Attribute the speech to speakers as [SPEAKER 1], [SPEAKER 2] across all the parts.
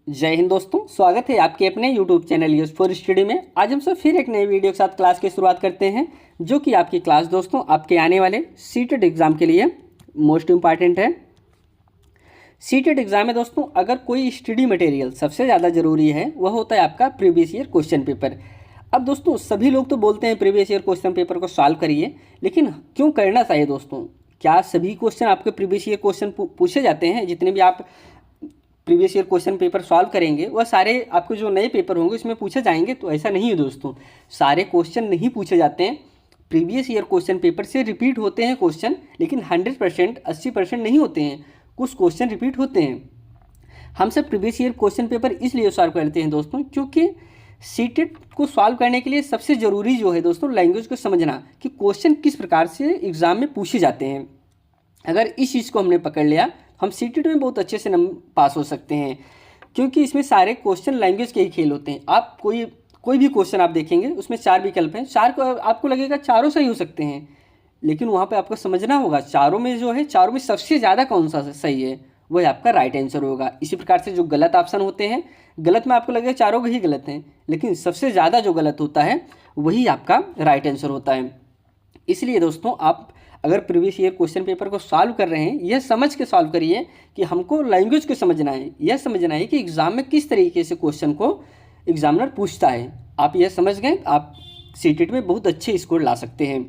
[SPEAKER 1] जय हिंद दोस्तों, स्वागत है आपके अपने YouTube channel use for study में। आज हम सब फिर एक नई वीडियो के साथ क्लास की शुरुआत करते हैं, जो कि आपकी क्लास दोस्तों आपके आने वाले सीटेट एग्ज़ाम के लिए मोस्ट इम्पॉर्टेंट है। सीटेट एग्ज़ाम में दोस्तों अगर कोई स्टडी मटेरियल सबसे ज़्यादा ज़रूरी है वह होता है आपका प्रीवियस ईयर क्वेश्चन पेपर। अब दोस्तों सभी लोग तो बोलते हैं प्रीवियस ईयर क्वेश्चन पेपर को सॉल्व करिए, लेकिन क्यों करना चाहिए दोस्तों? क्या सभी क्वेश्चन आपके प्रीवियस ईयर क्वेश्चन पूछे जाते हैं? जितने भी आप previous year question paper solve करेंगे वह सारे आपके जो नए पेपर होंगे उसमें पूछे जाएंगे? तो ऐसा नहीं है दोस्तों, सारे क्वेश्चन नहीं पूछे जाते हैं। प्रीवियस ईयर क्वेश्चन पेपर से रिपीट होते हैं क्वेश्चन, लेकिन 100% 80% नहीं होते हैं, कुछ क्वेश्चन रिपीट होते हैं। हम सब प्रीवियस ईयर क्वेश्चन पेपर इसलिए सॉल्व करते हैं दोस्तों, क्योंकि सीटेट को सॉल्व करने के लिए सबसे ज़रूरी जो है दोस्तों लैंग्वेज को समझना कि क्वेश्चन किस प्रकार से एग्ज़ाम में पूछे जाते हैं। अगर इस चीज़ को हमने पकड़ लिया हम सीटेट में बहुत अच्छे से पास हो सकते हैं, क्योंकि इसमें सारे क्वेश्चन लैंग्वेज के ही खेल होते हैं। आप कोई भी क्वेश्चन आप देखेंगे उसमें 4 विकल्प हैं, चार को आपको लगेगा चारों सही हो सकते हैं, लेकिन वहाँ पे आपको समझना होगा चारों में जो है चारों में सबसे ज़्यादा कौन सा सही है, वह आपका राइट आंसर होगा। इसी प्रकार से जो गलत ऑप्शन होते हैं, गलत में आपको लगेगा चारों ही गलत हैं, लेकिन सबसे ज़्यादा जो गलत होता है वही आपका राइट आंसर होता है। इसलिए दोस्तों आप अगर प्रीवियस ईयर क्वेश्चन पेपर को सॉल्व कर रहे हैं, यह समझ के सॉल्व करिए कि हमको लैंग्वेज को समझना है, यह समझना है कि एग्ज़ाम में किस तरीके से क्वेश्चन को एग्जामिनर पूछता है। आप यह समझ गए, आप सीटेट में बहुत अच्छे स्कोर ला सकते हैं।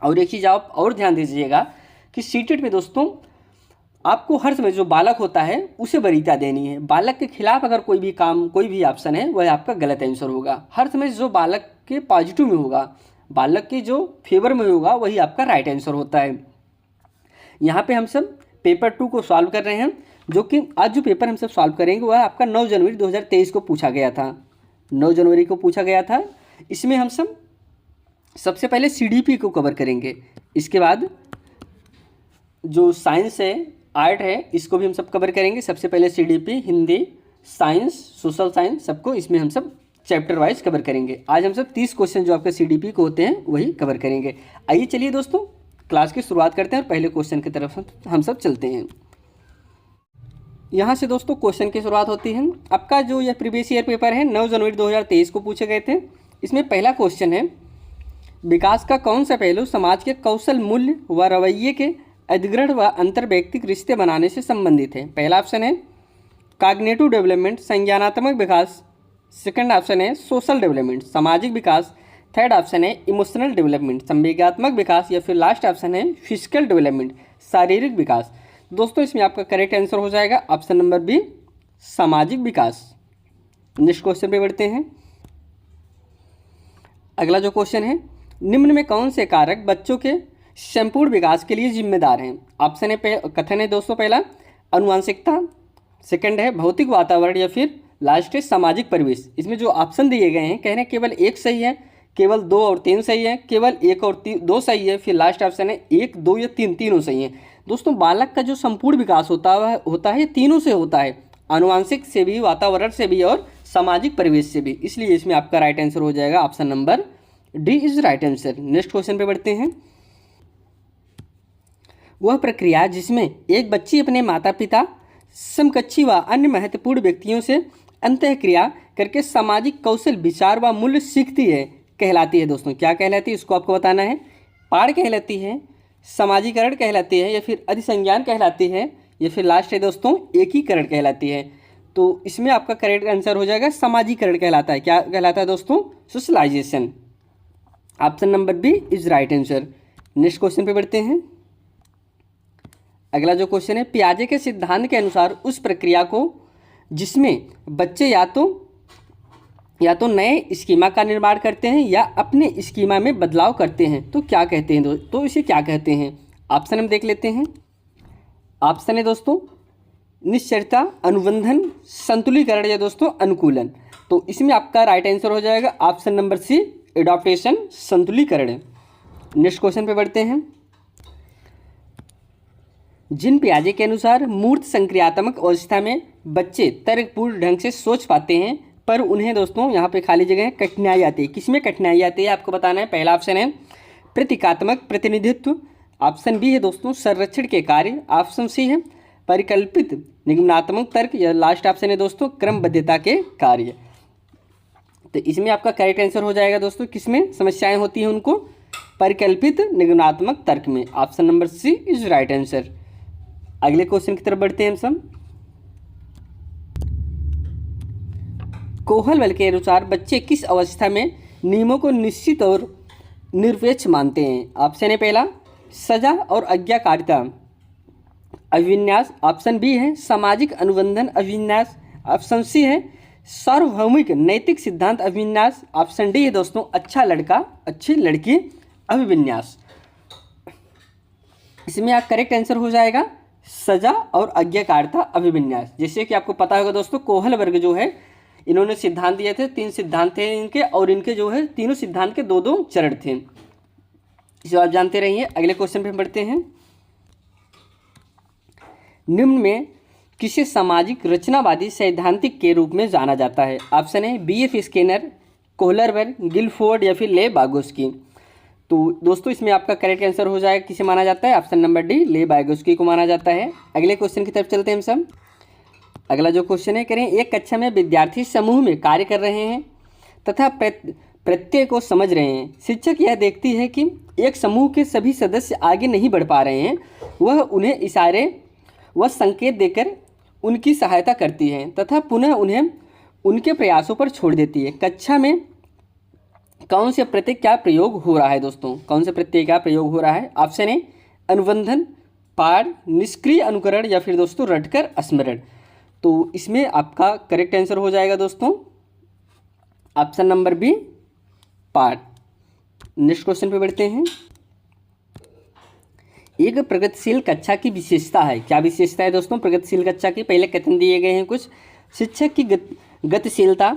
[SPEAKER 1] और एक चीज़ आप और ध्यान दीजिएगा कि सीटेट में दोस्तों आपको हर समय जो बालक होता है उसे वरीयता देनी है। बालक के खिलाफ अगर कोई भी काम, कोई भी ऑप्शन है, वह आपका गलत आंसर होगा। हर समय जो बालक के पॉजिटिव में होगा, बालक के जो फेवर में होगा, वही आपका राइट आंसर होता है। यहाँ पे हम सब पेपर 2 को सॉल्व कर रहे हैं, जो कि आज जो पेपर हम सब सॉल्व करेंगे वह आपका 9 जनवरी 2023 को पूछा गया था। 9 जनवरी को पूछा गया था। इसमें हम सब सबसे पहले CDP को कवर करेंगे, इसके बाद जो साइंस है, आर्ट है, इसको भी हम सब कवर करेंगे। सबसे पहले CDP, Hindi, science, social science, सबको इसमें हम सब चैप्टर वाइज कवर करेंगे। आज हम सब 30 क्वेश्चन जो आपके CDP को होते हैं वही कवर करेंगे। आइए चलिए दोस्तों क्लास की शुरुआत करते हैं और पहले क्वेश्चन की तरफ हम सब चलते हैं। यहाँ से दोस्तों क्वेश्चन की शुरुआत होती है। आपका जो यह प्रीवियस ईयर पेपर है 9 जनवरी 2023 को पूछे गए थे। इसमें पहला क्वेश्चन है, विकास का कौन सा पहलू समाज के कौशल, मूल्य व रवैये के अधिग्रहण व अंतर्वैयक्तिक रिश्ते बनाने से संबंधित है? पहला ऑप्शन है कॉग्निटिव डेवलपमेंट, संज्ञानात्मक विकास। सेकंड ऑप्शन है सोशल डेवलपमेंट, सामाजिक विकास। थर्ड ऑप्शन है इमोशनल डेवलपमेंट, संवेगात्मक विकास। या फिर लास्ट ऑप्शन है फिजिकल डेवलपमेंट, शारीरिक विकास। दोस्तों इसमें आपका करेक्ट आंसर हो जाएगा ऑप्शन नंबर बी, सामाजिक विकास। नेक्स्ट क्वेश्चन पे बढ़ते हैं। अगला जो क्वेश्चन है, निम्न में कौन से कारक बच्चों के संपूर्ण विकास के लिए जिम्मेदार हैं? ऑप्शन है कथन है दोस्तों पहला आनुवंशिकता, सेकंड है भौतिक वातावरण, या फिर लास्ट है सामाजिक परिवेश। इसमें जो ऑप्शन दिए गए हैं कह रहे हैं केवल एक सही है, केवल 2 और 3 सही है, केवल 1 और 2 सही है, फिर लास्ट ऑप्शन है 1, 2 या 3, तीनों सही है। दोस्तों बालक का जो संपूर्ण विकास होता है तीनों से होता है, आनुवंशिक से भी, वातावरण से भी और सामाजिक परिवेश से भी। इसलिए इसमें आपका राइट आंसर हो जाएगा option number D is right answer. Next question पे बढ़ते हैं। वह प्रक्रिया जिसमें एक बच्ची अपने माता पिता, समकक्षी व अन्य महत्वपूर्ण व्यक्तियों से अंतःक्रिया करके सामाजिक कौशल, विचार व मूल्य सीखती है कहलाती है? दोस्तों क्या कहलाती है इसको आपको बताना है। पाठ कहलाती है, समाजीकरण कहलाती है, या फिर अधिसंज्ञान कहलाती है, या फिर लास्ट है दोस्तों एकीकरण कहलाती है? तो इसमें आपका करेक्ट आंसर हो जाएगा समाजीकरण कहलाता है। क्या कहलाता है दोस्तों? Socialization. Option number B is right answer. Next question पे बढ़ते हैं। अगला जो क्वेश्चन है, पियाजे के सिद्धांत के अनुसार उस प्रक्रिया को जिसमें बच्चे या तो नए स्कीमा का निर्माण करते हैं या अपने स्कीमा में बदलाव करते हैं, तो क्या कहते हैं? तो इसे क्या कहते हैं? ऑप्शन हम देख लेते हैं। ऑप्शन है दोस्तों निश्चरता, अनुबंधन, संतुलीकरण, या दोस्तों अनुकूलन। तो इसमें आपका राइट आंसर हो जाएगा ऑप्शन नंबर सी, एडॉप्टेशन, संतुलीकरण। नेक्स्ट क्वेश्चन पे बढ़ते हैं। जिन पियाजे के अनुसार मूर्त संक्रियात्मक अवस्था में बच्चे तर्कपूर्ण ढंग से सोच पाते हैं, पर उन्हें दोस्तों यहाँ पे खाली जगह है कठिनाई आती है। किसमें कठिनाई आती है आपको बताना है। पहला ऑप्शन है प्रतीकात्मक प्रतिनिधित्व, ऑप्शन बी है दोस्तों संरक्षण के कार्य, ऑप्शन सी है परिकल्पित निगमनात्मक तर्क, या लास्ट ऑप्शन है दोस्तों क्रमबद्धता के कार्य। तो इसमें आपका करेक्ट आंसर हो जाएगा दोस्तों, किसमें समस्याएं होती हैं उनको, परिकल्पित निगमनात्मक तर्क में। Option number C is right answer. अगले क्वेश्चन की तरफ बढ़ते हैं हम सब। कोहलबल के अनुसार बच्चे किस अवस्था में नियमों को निश्चित और निरपेक्ष मानते हैं? ऑप्शन है पहला सजा और आज्ञाकारिता अभिविन्यास, ऑप्शन बी है सामाजिक अनुबंधन अभिविन्यास, ऑप्शन सी है सार्वभौमिक नैतिक सिद्धांत अभिविन्यास, ऑप्शन डी है दोस्तों अच्छा लड़का अच्छी लड़की अभिविन्यास। इसमें आप करेक्ट आंसर हो जाएगा सजा और आज्ञाकारिता अभिविन्यास। जैसे कि आपको पता होगा दोस्तों, कोहल वर्ग जो है इन्होंने सिद्धांत दिए थे, 3 सिद्धांत थे इनके, और इनके जो है तीनों सिद्धांत के 2-2 चरण थे। इसे आप जानते रहिए। अगले क्वेश्चन पे बढ़ते हैं। निम्न में किसे सामाजिक रचनावादी सैद्धांतिक के रूप में जाना जाता है? ऑप्शन है B.F. स्किनर, कोहलरबर्ग, गिलफोर्ड या फिर ले वागोस्की। तो दोस्तों इसमें आपका करेक्ट आंसर हो जाएगा किसे माना जाता है? ऑप्शन नंबर डी ले वागोस्की को माना जाता है। अगले क्वेश्चन की तरफ चलते हैं हम सब। अगला जो क्वेश्चन है, करें एक कक्षा में विद्यार्थी समूह में कार्य कर रहे हैं तथा प्रत्यय को समझ रहे हैं। शिक्षक यह देखती है कि एक समूह के सभी सदस्य आगे नहीं बढ़ पा रहे हैं, वह उन्हें इशारे व संकेत देकर उनकी सहायता करती है तथा पुनः उन्हें उनके प्रयासों पर छोड़ देती है। कक्षा में कौन से प्रत्यय क्या प्रयोग हो रहा है दोस्तों? कौन से प्रत्यय क्या प्रयोग हो रहा है? ऑप्शन ए अनुबंधन, पाठ, निष्क्रिय अनुकरण या फिर दोस्तों रटकर स्मरण। तो इसमें आपका करेक्ट आंसर हो जाएगा दोस्तों ऑप्शन नंबर बी पाठ। नेक्स्ट क्वेश्चन पे बढ़ते हैं। एक प्रगतिशील कक्षा की विशेषता है। क्या विशेषता है दोस्तों प्रगतिशील कक्षा की? पहले कथन दिए गए हैं कुछ। शिक्षक की गतिशीलता।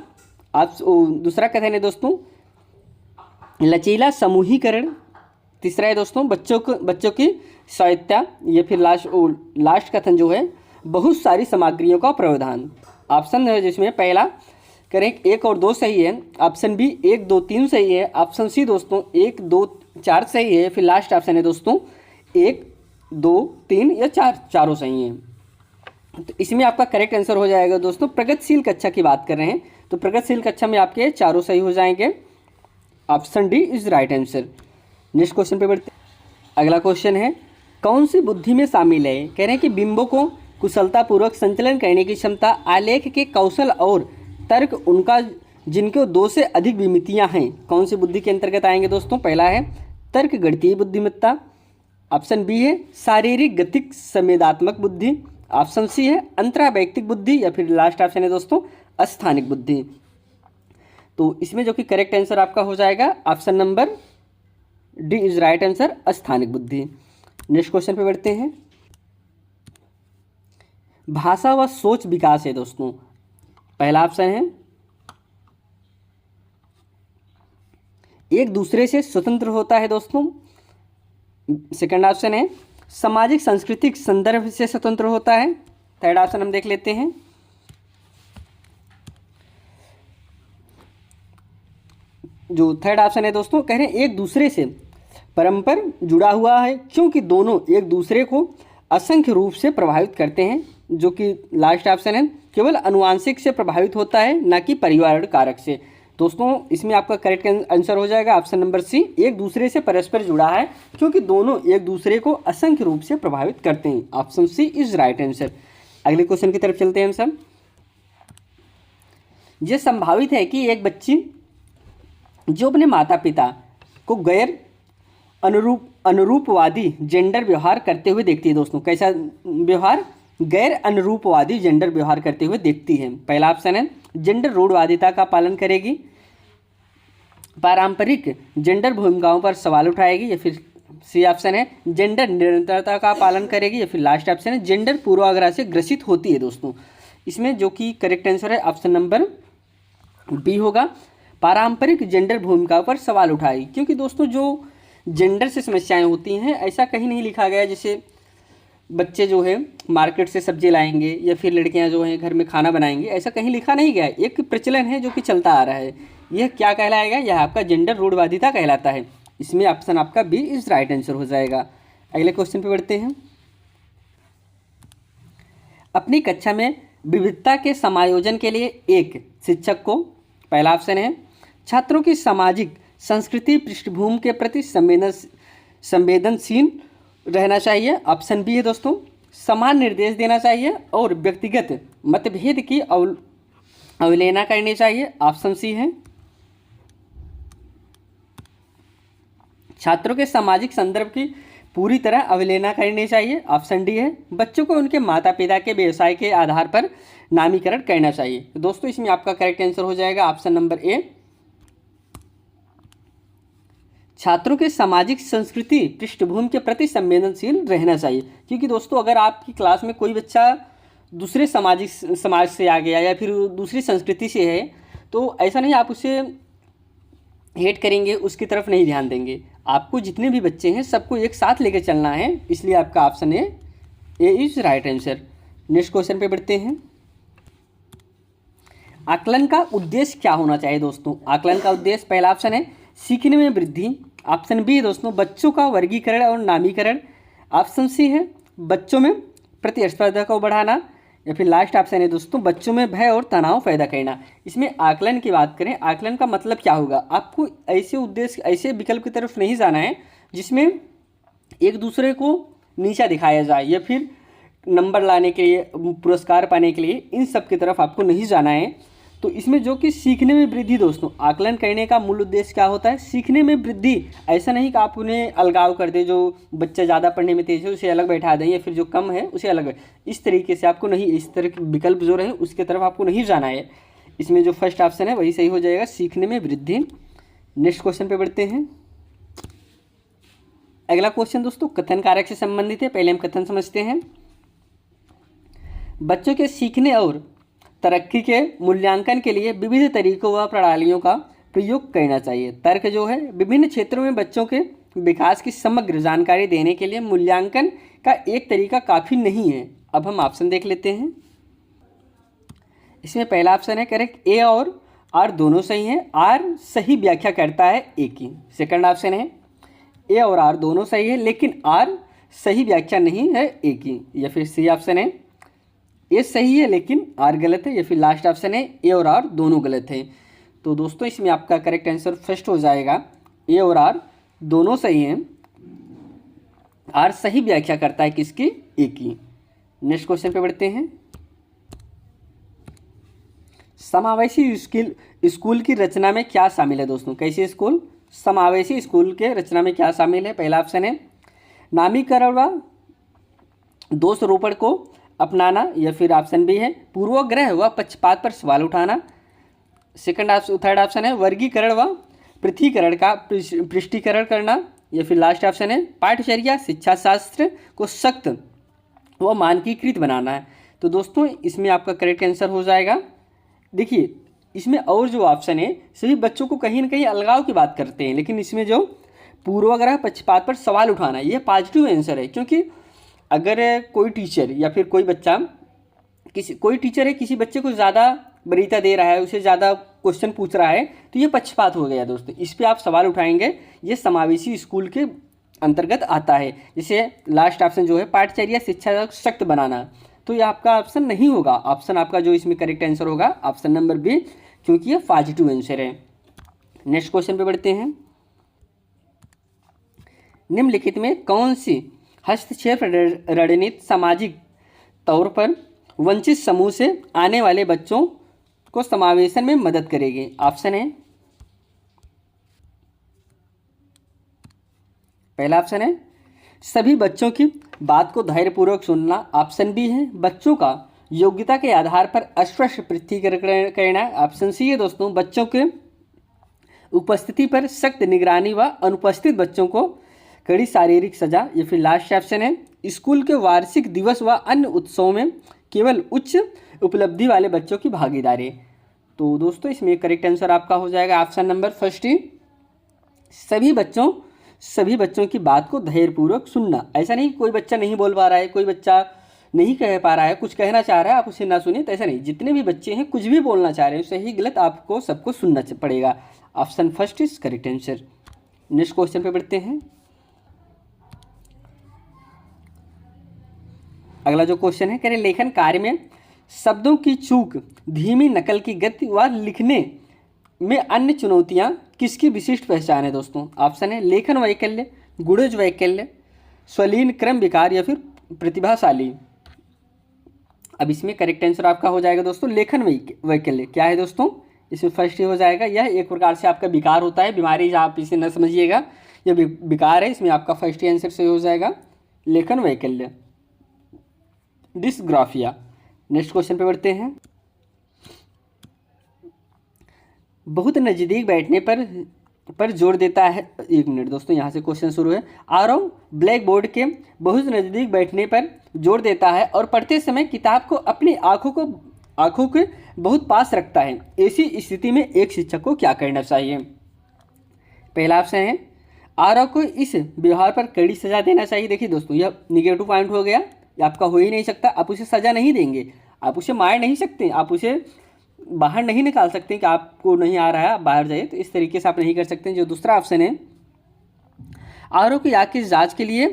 [SPEAKER 1] आप दूसरा कथन है दोस्तों लचीला समूहीकरण। तीसरा है दोस्तों बच्चों की स्वायत्तता, या फिर लास्ट कथन जो है बहुत सारी सामग्रियों का प्रावधान। ऑप्शन है जिसमें पहला करेक्ट 1 और 2 सही है, ऑप्शन बी 1, 2, 3 सही है, ऑप्शन सी दोस्तों 1, 2, 4 सही है, फिर लास्ट ऑप्शन है दोस्तों 1, 2, 3 या 4 चारों सही हैं। तो इसमें आपका करेक्ट आंसर हो जाएगा दोस्तों प्रगतिशील कक्षा की बात कर रहे हैं तो प्रगतिशील कक्षा में आपके चारों सही हो जाएंगे। Option D is right answer. Next question पे बढ़ते हैं। अगला क्वेश्चन है कौन सी बुद्धि में शामिल है? कह रहे हैं कि बिंबों को कुशलतापूर्वक संचलन करने की क्षमता, आलेख के कौशल और तर्क उनका जिनके 2 से अधिक विमितियां हैं, कौन सी बुद्धि के अंतर्गत आएंगे दोस्तों? पहला है तर्क गणितीय बुद्धिमत्ता, ऑप्शन बी है शारीरिक गतिक संवेदात्मक बुद्धि, ऑप्शन सी है अंतरावैयक्तिक बुद्धि या फिर लास्ट ऑप्शन है दोस्तों स्थानिक बुद्धि। तो इसमें जो कि करेक्ट आंसर आपका हो जाएगा option number D is right answer स्थानिक बुद्धि। नेक्स्ट क्वेश्चन पे बढ़ते हैं। भाषा व सोच विकास है दोस्तों। पहला ऑप्शन है एक दूसरे से स्वतंत्र होता है दोस्तों, सेकंड ऑप्शन है सामाजिक सांस्कृतिक संदर्भ से स्वतंत्र होता है, थर्ड ऑप्शन हम देख लेते हैं जो थर्ड ऑप्शन है दोस्तों कह रहे हैं एक दूसरे से परस्पर जुड़ा हुआ है क्योंकि दोनों एक दूसरे को असंख्य रूप से प्रभावित करते हैं, जो कि लास्ट ऑप्शन है केवल अनुवांशिक से प्रभावित होता है ना कि पर्यावरण कारक से। दोस्तों इसमें आपका करेक्ट आंसर हो जाएगा ऑप्शन नंबर सी, एक दूसरे से परस्पर जुड़ा है क्योंकि दोनों एक दूसरे को असंख्य रूप से प्रभावित करते हैं। Option C is right answer. अगले क्वेश्चन की तरफ चलते हैं हम सब। यह संभावित है कि एक बच्ची जो अपने माता पिता को गैर अनुरूपवादी जेंडर व्यवहार करते हुए देखती है दोस्तों, कैसा व्यवहार? गैर अनुरूपवादी जेंडर व्यवहार करते हुए देखती है। पहला ऑप्शन है जेंडर रूढ़वादिता का पालन करेगी, पारंपरिक जेंडर भूमिकाओं पर सवाल उठाएगी, या फिर सी ऑप्शन है जेंडर निरंतरता का पालन करेगी, या फिर लास्ट ऑप्शन है जेंडर पूर्वाग्रह से ग्रसित होती है दोस्तों। इसमें जो कि करेक्ट आंसर है ऑप्शन नंबर बी होगा, पारंपरिक जेंडर भूमिकाओं पर सवाल उठाएगी। क्योंकि दोस्तों जो जेंडर से समस्याएं होती हैं ऐसा कहीं नहीं लिखा गया, जैसे बच्चे जो है मार्केट से सब्जी लाएंगे या फिर लड़कियां जो हैं घर में खाना बनाएंगी, ऐसा कहीं लिखा नहीं गया है। एक प्रचलन है जो कि चलता आ रहा है, यह क्या कहलाएगा? यह आपका जेंडर रूढ़वादिता कहलाता है। इसमें ऑप्शन आपका बी इज राइट आंसर हो जाएगा। अगले क्वेश्चन पे बढ़ते हैं। अपनी कक्षा में विविधता के समायोजन के लिए एक शिक्षक को, पहला ऑप्शन है। छात्रों की सामाजिक संस्कृति पृष्ठभूमि के प्रति संवेदनशील रहना चाहिए, ऑप्शन बी है दोस्तों। समान निर्देश देना चाहिए और व्यक्तिगत मतभेद की अवहेलना करनी चाहिए, ऑप्शन सी है। छात्रों के सामाजिक संदर्भ की पूरी तरह अवहेलना करनी चाहिए, ऑप्शन डी है। बच्चों को उनके माता पिता के व्यवसाय के आधार पर नामीकरण करना चाहिए। तो दोस्तों इसमें आपका करेक्ट आंसर हो जाएगा ऑप्शन नंबर ए। छात्रों के सामाजिक संस्कृति पृष्ठभूमि के प्रति संवेदनशील रहना चाहिए, क्योंकि दोस्तों अगर आपकी क्लास में कोई बच्चा दूसरे समाज से आ गया या फिर दूसरी संस्कृति से है, तो ऐसा नहीं आप उसे हेट करेंगे, उसकी तरफ नहीं ध्यान देंगे। आपको जितने भी बच्चे हैं सबको एक साथ लेकर चलना है, इसलिए आपका option A is right answer. Next question पे बढ़ते हैं। आकलन का उद्देश्य क्या होना चाहिए दोस्तों? आकलन का उद्देश्य, पहला ऑप्शन है सीखने में वृद्धि, ऑप्शन बी है दोस्तों बच्चों का वर्गीकरण और नामीकरण, ऑप्शन सी है बच्चों में प्रतिस्पर्धा को बढ़ाना, या फिर लास्ट ऑप्शन है दोस्तों बच्चों में भय और तनाव पैदा करना। इसमें आकलन की बात करें, आकलन का मतलब क्या होगा? आपको ऐसे उद्देश्य, ऐसे विकल्प की तरफ नहीं जाना है जिसमें एक दूसरे को नीचा दिखाया जाए या फिर नंबर लाने के लिए, पुरस्कार पाने के लिए, इन सब की तरफ आपको नहीं जाना है। तो इसमें जो कि सीखने में वृद्धि दोस्तों, आकलन करने का मूल उद्देश्य क्या होता है? सीखने में वृद्धि। ऐसा नहीं कि आप उन्हें अलगाव कर दें, जो बच्चा ज़्यादा पढ़ने में तेज है उसे अलग बैठा दें या फिर जो कम है उसे अलग। इस तरीके से आपको नहीं, इस तरह के विकल्प जो रहे उसके तरफ आपको नहीं जाना है। इसमें जो फर्स्ट ऑप्शन है वही सही हो जाएगा, सीखने में वृद्धि। नेक्स्ट क्वेश्चन पे बढ़ते हैं। अगला क्वेश्चन दोस्तों कथन कारक से संबंधित है। पहले हम कथन समझते हैं। बच्चों के सीखने और तरक्की के मूल्यांकन के लिए विविध तरीकों व प्रणालियों का प्रयोग करना चाहिए। तर्क जो है, विभिन्न क्षेत्रों में बच्चों के विकास की समग्र जानकारी देने के लिए मूल्यांकन का एक तरीका काफ़ी नहीं है। अब हम ऑप्शन देख लेते हैं। इसमें पहला ऑप्शन है करेक्ट, ए और आर दोनों सही हैं, आर सही व्याख्या करता है ए की। सेकंड ऑप्शन है ए और आर दोनों सही है लेकिन आर सही व्याख्या नहीं है ए की। या फिर सी ऑप्शन है ए सही है लेकिन आर गलत है। या फिर लास्ट ऑप्शन है ए और आर दोनों गलत है। तो दोस्तों इसमें आपका करेक्ट आंसर फर्स्ट हो जाएगा, ए और आर दोनों सही हैं, आर सही व्याख्या करता है किसकी? ए की। नेक्स्ट क्वेश्चन पे बढ़ते हैं। समावेशी स्कूल की रचना में क्या शामिल है दोस्तों? कैसे स्कूल? समावेशी स्कूल के रचना में क्या शामिल है? पहला ऑप्शन है नामीकरण व दोषारोपण को अपनाना, या फिर ऑप्शन बी है पूर्वाग्रह व पक्षपात पर सवाल उठाना। थर्ड ऑप्शन है वर्गीकरण व पृथकीकरण का पृष्ठीकरण करना। या फिर लास्ट ऑप्शन है पाठ्यचर्या शिक्षा शास्त्र को सख्त व मानकीकृत बनाना है। तो दोस्तों इसमें आपका करेक्ट आंसर हो जाएगा, देखिए इसमें और जो ऑप्शन है सभी बच्चों को कहीं ना कहीं अलगाव की बात करते हैं, लेकिन इसमें जो पूर्वाग्रह पक्षपात पर सवाल उठाना ये पॉजिटिव आंसर है। क्योंकि अगर कोई टीचर या फिर कोई बच्चा, कोई टीचर है किसी बच्चे को ज़्यादा वरीयता दे रहा है, उसे ज़्यादा क्वेश्चन पूछ रहा है, तो ये पक्षपात हो गया दोस्तों। इस पर आप सवाल उठाएंगे, ये समावेशी स्कूल के अंतर्गत आता है। जैसे लास्ट ऑप्शन जो है पाठचर्या शिक्षा सख्त बनाना, तो ये आपका ऑप्शन नहीं होगा। ऑप्शन आपका जो इसमें करेक्ट आंसर होगा ऑप्शन नंबर बी, क्योंकि ये पॉजिटिव आंसर है। नेक्स्ट क्वेश्चन पे बढ़ते हैं। निम्नलिखित में कौन सी हस्तक्षेप रणनीति सामाजिक तौर पर वंचित समूह से आने वाले बच्चों को समावेशन में मदद करेगी? ऑप्शन है पहला ऑप्शन है सभी बच्चों की बात को धैर्यपूर्वक सुनना, ऑप्शन बी है बच्चों का योग्यता के आधार पर अस्पष्ट पृथकीकरण करना, ऑप्शन सी है दोस्तों बच्चों के उपस्थिति पर सख्त निगरानी व अनुपस्थित बच्चों को कड़ी शारीरिक सजा। या फिर लास्ट ऑप्शन है स्कूल के वार्षिक दिवस व अन्य उत्सवों में केवल उच्च उपलब्धि वाले बच्चों की भागीदारी। तो दोस्तों इसमें करेक्ट आंसर आपका हो जाएगा ऑप्शन नंबर फर्स्ट ही, सभी बच्चों की बात को धैर्यपूर्वक सुनना। ऐसा नहीं कोई बच्चा नहीं बोल पा रहा है, कोई बच्चा नहीं कह पा रहा है, कुछ कहना चाह रहा है, आप उसे ना सुनिए, तो ऐसा नहीं, जितने भी बच्चे हैं कुछ भी बोलना चाह रहे हैं सही गलत आपको सबको सुनना पड़ेगा। Option first is correct answer. Next question पे बढ़ते हैं। अगला जो क्वेश्चन है, कह रहे लेखन कार्य में शब्दों की चूक, धीमी नकल की गति व लिखने में अन्य चुनौतियां किसकी विशिष्ट पहचान है दोस्तों? ऑप्शन है लेखन वैकल्य, गुणज वैकल्य, स्वलीन क्रम विकार या फिर प्रतिभाशाली। अब इसमें करेक्ट आंसर आपका हो जाएगा दोस्तों लेखन वैकल्य। क्या है दोस्तों? इसमें फर्स्ट ही हो जाएगा। यह एक प्रकार से आपका विकार होता है, बीमारी, आप इसे न समझिएगा, यह विकार है। इसमें आपका फर्स्ट ही आंसर सही हो जाएगा लेखन वैकल्य, डिस्ग्राफिया। नेक्स्ट क्वेश्चन पे बढ़ते हैं। बहुत नज़दीक बैठने पर जोर देता है, एक मिनट दोस्तों, यहाँ से क्वेश्चन शुरू है। आरव ब्लैक बोर्ड के बहुत नज़दीक बैठने पर जोर देता है और पढ़ते समय किताब को अपनी आँखों के बहुत पास रखता है। ऐसी स्थिति में एक शिक्षक को क्या करना चाहिए? पहला ऑप्शन है आरव को इस व्यवहार पर कड़ी सजा देना चाहिए। देखिए दोस्तों, यह निगेटिव पॉइंट हो गया, ये आपका हो ही नहीं सकता। आप उसे सजा नहीं देंगे, आप उसे मार नहीं सकते, आप उसे बाहर नहीं निकाल सकते कि आपको नहीं आ रहा है आप बाहर जाइए, तो इस तरीके से आप नहीं कर सकते। जो दूसरा ऑप्शन है, आरओ की आँख की जांच के लिए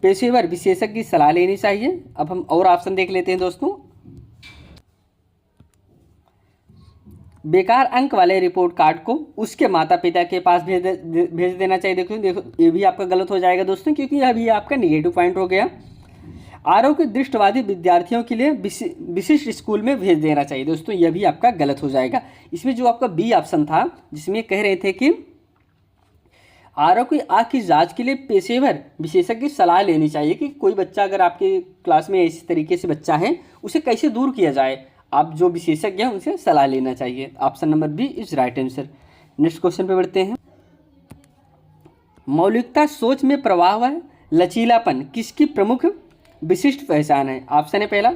[SPEAKER 1] पेशेवर विशेषज्ञ की सलाह लेनी चाहिए। अब हम और ऑप्शन देख लेते हैं दोस्तों। बेकार अंक वाले रिपोर्ट कार्ड को उसके माता पिता के पास भेज देना चाहिए। देखो ये भी आपका गलत हो जाएगा दोस्तों, क्योंकि यह भी आपका निगेटिव पॉइंट हो गया। आरओ के दृष्टिवादी विद्यार्थियों के लिए विशिष्ट स्कूल में भेज देना चाहिए। दोस्तों यह भी आपका गलत हो जाएगा। इसमें जो आपका बी ऑप्शन था, जिसमें कह रहे थे कि आरओ की आँख की जांच के लिए पेशेवर विशेषज्ञ की सलाह लेनी चाहिए कि कोई बच्चा अगर आपके क्लास में इस तरीके से बच्चा है, उसे कैसे दूर किया जाए, आप जो विशेषज्ञ हैं उनसे सलाह लेना चाहिए। Option number B is right answer. Next question पे बढ़ते हैं। मौलिकता, सोच में प्रवाह व लचीलापन किसकी प्रमुख विशिष्ट पहचान है? ऑप्शन है पहला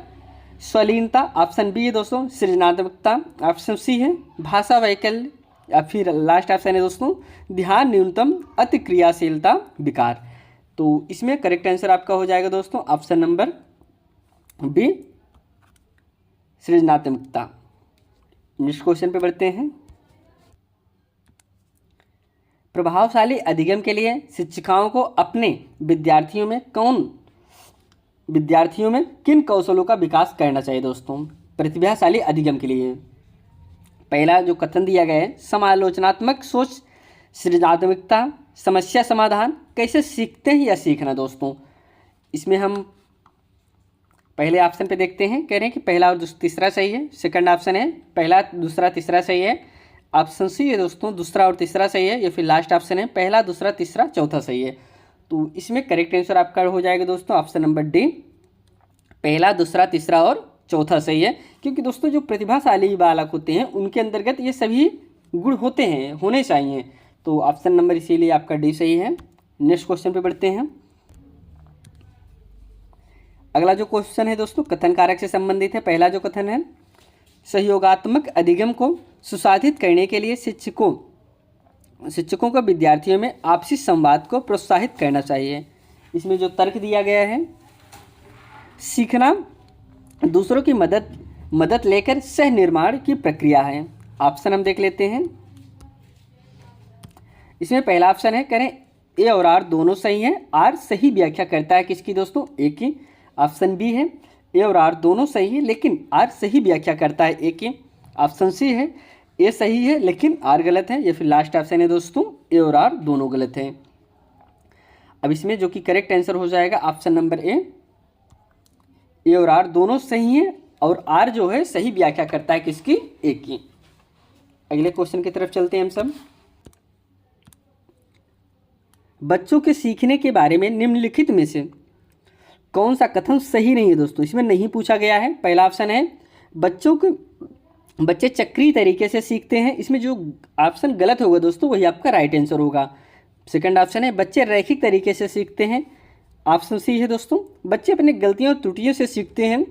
[SPEAKER 1] स्वलीनता, ऑप्शन बी है दोस्तों सृजनात्मकता, ऑप्शन सी है भाषा वैकल्य, या फिर लास्ट ऑप्शन है दोस्तों ध्यान न्यूनतम अति क्रियाशीलता विकार। तो इसमें करेक्ट आंसर आपका हो जाएगा दोस्तों ऑप्शन नंबर बी सृजनात्मकता। नेक्स्ट क्वेश्चन पे बढ़ते हैं। प्रभावशाली अधिगम के लिए शिक्षिकाओं को अपने विद्यार्थियों में किन कौशलों का विकास करना चाहिए दोस्तों? प्रतिभाशाली अधिगम के लिए पहला जो कथन दिया गया है, समालोचनात्मक सोच, सृजनात्मकता, समस्या समाधान, कैसे सीखते हैं या सीखना। दोस्तों इसमें हम पहले ऑप्शन पे देखते हैं, कह रहे हैं कि पहला और तीसरा सही है। सेकंड ऑप्शन है पहला दूसरा तीसरा सही है। ऑप्शन सी है दोस्तों दूसरा और तीसरा सही है, या फिर लास्ट ऑप्शन है पहला दूसरा तीसरा चौथा सही है। तो इसमें करेक्ट आंसर आपका हो जाएगा दोस्तों ऑप्शन नंबर डी, पहला दूसरा तीसरा और चौथा सही है। क्योंकि दोस्तों जो प्रतिभाशाली बालक होते हैं उनके अंतर्गत ये सभी गुण होते हैं, होने चाहिए। तो ऑप्शन नंबर इसीलिए आपका डी सही है। नेक्स्ट क्वेश्चन पे बढ़ते हैं। अगला जो क्वेश्चन है दोस्तों कथन कारक से संबंधित है। पहला जो कथन है, सहयोगात्मक अधिगम को सुसाधित करने के लिए शिक्षकों को विद्यार्थियों में आपसी संवाद को प्रोत्साहित करना चाहिए। इसमें जो तर्क दिया गया है, सीखना दूसरों की मदद लेकर सह निर्माण की प्रक्रिया है। ऑप्शन हम देख लेते हैं। इसमें पहला ऑप्शन है, करें ए और आर दोनों सही हैं। आर सही व्याख्या करता है किसकी दोस्तों? ए की। ऑप्शन बी है ए और आर दोनों सही है लेकिन आर सही व्याख्या करता है ए की। ऑप्शन सी है ए सही है लेकिन आर गलत है, या फिर लास्ट ऑप्शन है दोस्तों ए और आर दोनों गलत हैं। अब इसमें जो कि करेक्ट आंसर हो जाएगा ऑप्शन नंबर ए और आर दोनों सही हैं और आर जो है सही व्याख्या करता है किसकी? ए की। अगले क्वेश्चन की तरफ चलते हैं हम सब। बच्चों के सीखने के बारे में निम्नलिखित में से कौन सा कथन सही नहीं है दोस्तों? इसमें नहीं पूछा गया है। पहला ऑप्शन है बच्चे चक्रीय तरीके से सीखते हैं। इसमें जो ऑप्शन गलत होगा दोस्तों वही आपका राइट आंसर होगा। सेकंड ऑप्शन है बच्चे रैखिक तरीके से सीखते हैं। ऑप्शन सी है दोस्तों बच्चे अपने गलतियों और त्रुटियों से सीखते हैं।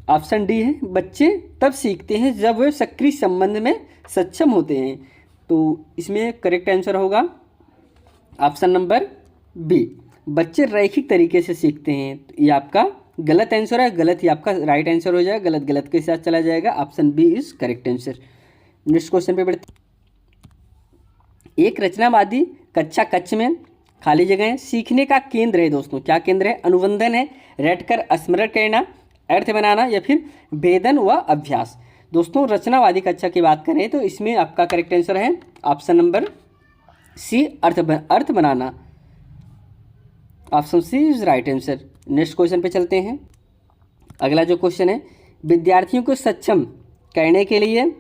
[SPEAKER 1] ऑप्शन डी है बच्चे तब सीखते हैं जब वे सक्रिय संबंध में सक्षम होते हैं। तो इसमें करेक्ट आंसर होगा ऑप्शन नंबर बी, बच्चे रैखिक तरीके से सीखते हैं। तो ये आपका गलत आंसर है, गलत ही आपका राइट आंसर हो जाएगा, गलत के साथ चला जाएगा। Option B is correct answer. Next question पे बढ़ते। एक रचनावादी कक्षा कक्ष में खाली जगह है। सीखने का केंद्र है दोस्तों, क्या केंद्र है? अनुबंधन है, रटकर स्मरण करना, अर्थ बनाना, या फिर भेदन व अभ्यास। दोस्तों रचनावादी कक्षा की बात करें तो इसमें आपका करेक्ट आंसर है ऑप्शन नंबर सी, अर्थ बनाना। Option C is right answer. Next question पे चलते हैं। अगला जो क्वेश्चन है, विद्यार्थियों को सक्षम करने के लिए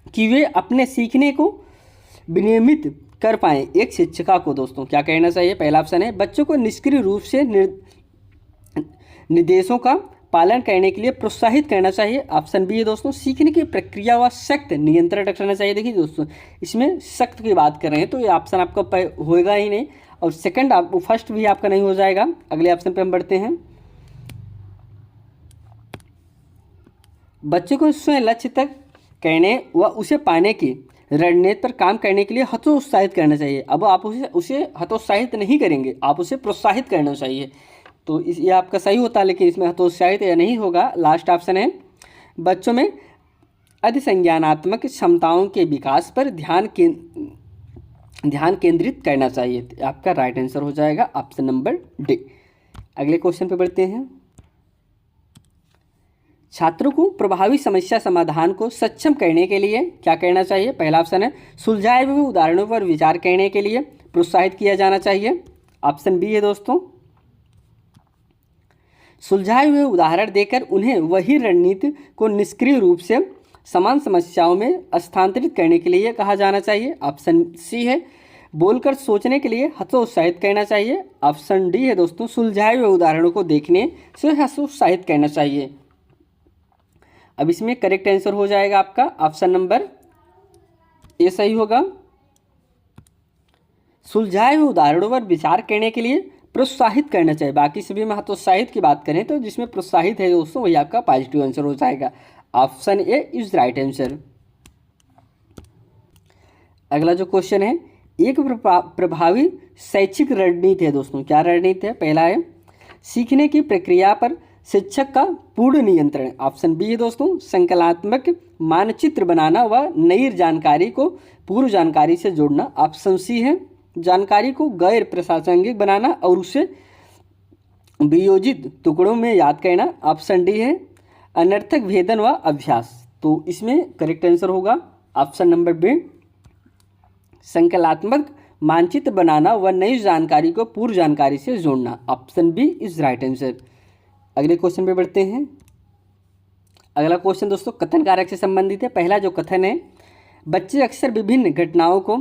[SPEAKER 1] कि वे अपने सीखने को विनियमित कर पाएँ, एक शिक्षिका को दोस्तों क्या कहना चाहिए? पहला ऑप्शन है बच्चों को निष्क्रिय रूप से निर्देशों का पालन करने के लिए प्रोत्साहित करना चाहिए। ऑप्शन बी है दोस्तों सीखने की प्रक्रिया व सख्त नियंत्रण रखना चाहिए। देखिए दोस्तों इसमें सख्त की बात कर रहे हैं तो ये ऑप्शन आपका होएगा ही नहीं, और सेकंड आप फर्स्ट भी आपका नहीं हो जाएगा। अगले ऑप्शन पे हम बढ़ते हैं। बच्चों को स्वयं लक्ष्य तक करने व उसे पाने की रणनीति पर काम करने के लिए हतोत्साहित करना चाहिए। अब आप उसे हतोत्साहित नहीं करेंगे, आप उसे प्रोत्साहित करना चाहिए। तो ये आपका सही होता है, लेकिन इसमें हतोत्साहित या नहीं होगा। लास्ट ऑप्शन है बच्चों में अधिसंज्ञानात्मक क्षमताओं के विकास पर ध्यान केंद्रित करना चाहिए। आपका राइट आंसर हो जाएगा ऑप्शन नंबर डी। अगले क्वेश्चन पे बढ़ते हैं। छात्रों को प्रभावी समस्या समाधान को सक्षम करने के लिए क्या करना चाहिए? पहला ऑप्शन है सुलझाए हुए उदाहरणों पर विचार करने के लिए प्रोत्साहित किया जाना चाहिए। ऑप्शन बी है दोस्तों सुलझाए हुए उदाहरण देकर उन्हें वही रणनीति को निष्क्रिय रूप से समान समस्याओं में स्थानांतरित करने के लिए कहा जाना चाहिए। ऑप्शन सी है बोलकर सोचने के लिए हतोत्साहित करना चाहिए। ऑप्शन डी है दोस्तों सुलझाए हुए उदाहरणों को देखने से हतोत्साहित करना चाहिए। अब इसमें करेक्ट आंसर हो जाएगा आपका ऑप्शन नंबर ए सही होगा। सुलझाए हुए उदाहरणों पर विचार करने के लिए प्रोत्साहित करना चाहिए। बाकी सभी में हतोत्साहित की बात करें तो जिसमें प्रोत्साहित है दोस्तों वही आपका पॉजिटिव आंसर हो जाएगा। Option A is right answer. अगला जो क्वेश्चन है, एक प्रभावी शैक्षिक रणनीति है दोस्तों, क्या रणनीति है? पहला है सीखने की प्रक्रिया पर शिक्षक का पूर्ण नियंत्रण। ऑप्शन बी है दोस्तों संकल्पात्मक मानचित्र बनाना व नई जानकारी को पूर्व जानकारी से जोड़ना। ऑप्शन सी है जानकारी को गैर प्रासंगिक बनाना और उसे वियोजित टुकड़ों में याद करना। ऑप्शन डी है अनर्थक भेदन व अभ्यास। तो इसमें करेक्ट आंसर होगा ऑप्शन नंबर बी संकल्पात्मक मानचित्र बनाना व नई जानकारी को पूर्व जानकारी से जोड़ना। Option B is right answer. अगले क्वेश्चन पे बढ़ते हैं। अगला क्वेश्चन दोस्तों कथन कारक से संबंधित है। पहला जो कथन है बच्चे अक्सर विभिन्न घटनाओं को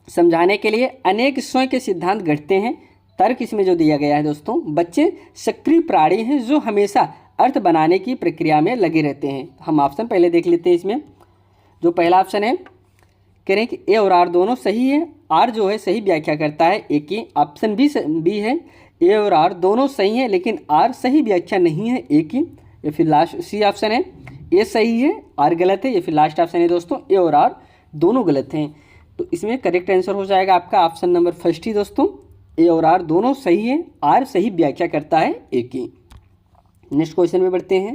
[SPEAKER 1] समझाने के लिए अनेक स्वयं के सिद्धांत गढ़ते हैं। तर्क इसमें जो दिया गया है दोस्तों बच्चे सक्रिय प्राणी हैं जो हमेशा अर्थ बनाने की प्रक्रिया में लगे रहते हैं। हम ऑप्शन पहले देख लेते हैं। इसमें जो पहला ऑप्शन है कह रहे हैं कि ए और आर दोनों सही है, आर जो है सही व्याख्या करता है ए की। ऑप्शन बी है ए और आर दोनों सही हैं लेकिन आर सही व्याख्या नहीं है ए की। या फिर लास्ट सी ऑप्शन है ए सही है आर गलत है। या फिर लास्ट ऑप्शन है दोस्तों ए और आर दोनों गलत हैं। तो इसमें करेक्ट आंसर हो जाएगा आपका ऑप्शन नंबर फर्स्ट ही दोस्तों ए और आर दोनों सही है, आर सही व्याख्या करता है ए की। नेक्स्ट क्वेश्चन में बढ़ते हैं।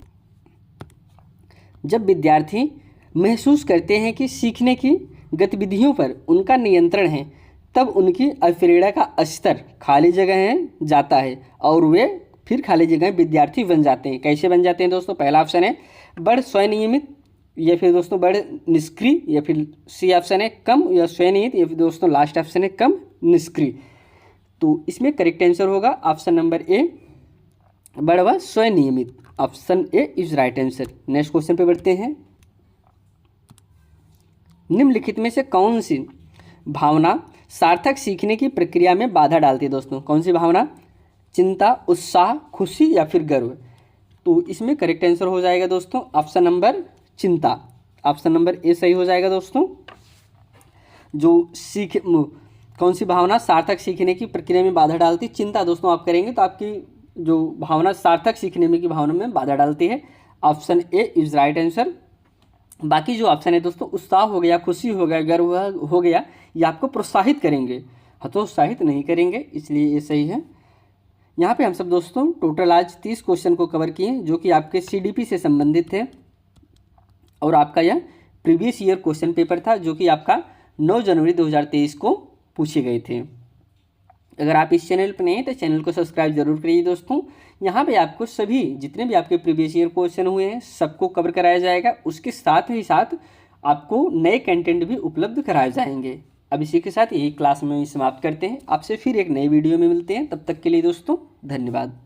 [SPEAKER 1] जब विद्यार्थी महसूस करते हैं कि सीखने की गतिविधियों पर उनका नियंत्रण है तब उनकी अप्रेरणा का स्तर खाली जगह है जाता है और वे फिर खाली जगह विद्यार्थी बन जाते हैं। कैसे बन जाते हैं दोस्तों? पहला ऑप्शन है बड़ स्वनियमित, या फिर दोस्तों बड़ निष्क्रिय, या फिर सी ऑप्शन है कम या स्वनियमित, या फिर दोस्तों लास्ट ऑप्शन है कम निष्क्रिय। तो इसमें करेक्ट आंसर होगा ऑप्शन नंबर ए बड़ व स्वनियमित। Option A is right answer. Next question पे बढ़ते हैं। निम्नलिखित में से कौन सी भावना सार्थक सीखने की प्रक्रिया में बाधा डालती है दोस्तों? कौन सी भावना? चिंता, उत्साह, खुशी या फिर गर्व। तो इसमें करेक्ट आंसर हो जाएगा दोस्तों ऑप्शन नंबर चिंता। ऑप्शन नंबर ए सही हो जाएगा दोस्तों। जो कौन सी भावना सार्थक सीखने की प्रक्रिया में बाधा डालती? चिंता दोस्तों आप करेंगे तो आपकी जो भावना सार्थक सीखने में की भावना में बाधा डालती है। Option A is right answer. बाकी जो ऑप्शन है दोस्तों उत्साह हो गया, खुशी हो गया, गर्व हो गया, ये आपको प्रोत्साहित करेंगे, हतोत्साहित नहीं करेंगे, इसलिए ये सही है। यहाँ पे हम सब दोस्तों टोटल आज 30 क्वेश्चन को कवर किए जो कि आपके CDP से संबंधित थे और आपका यह प्रीवियस ईयर क्वेश्चन पेपर था जो कि आपका 9 जनवरी 2023 को पूछे गए थे। अगर आप इस चैनल पर नए हैं तो चैनल को सब्सक्राइब जरूर करिए दोस्तों। यहाँ पे आपको सभी जितने भी आपके प्रीवियस ईयर क्वेश्चन हुए हैं सबको कवर कराया जाएगा, उसके साथ ही साथ आपको नए कंटेंट भी उपलब्ध कराए जाएंगे। अब इसी के साथ यही क्लास में समाप्त करते हैं। आपसे फिर एक नई वीडियो में मिलते हैं, तब तक के लिए दोस्तों धन्यवाद।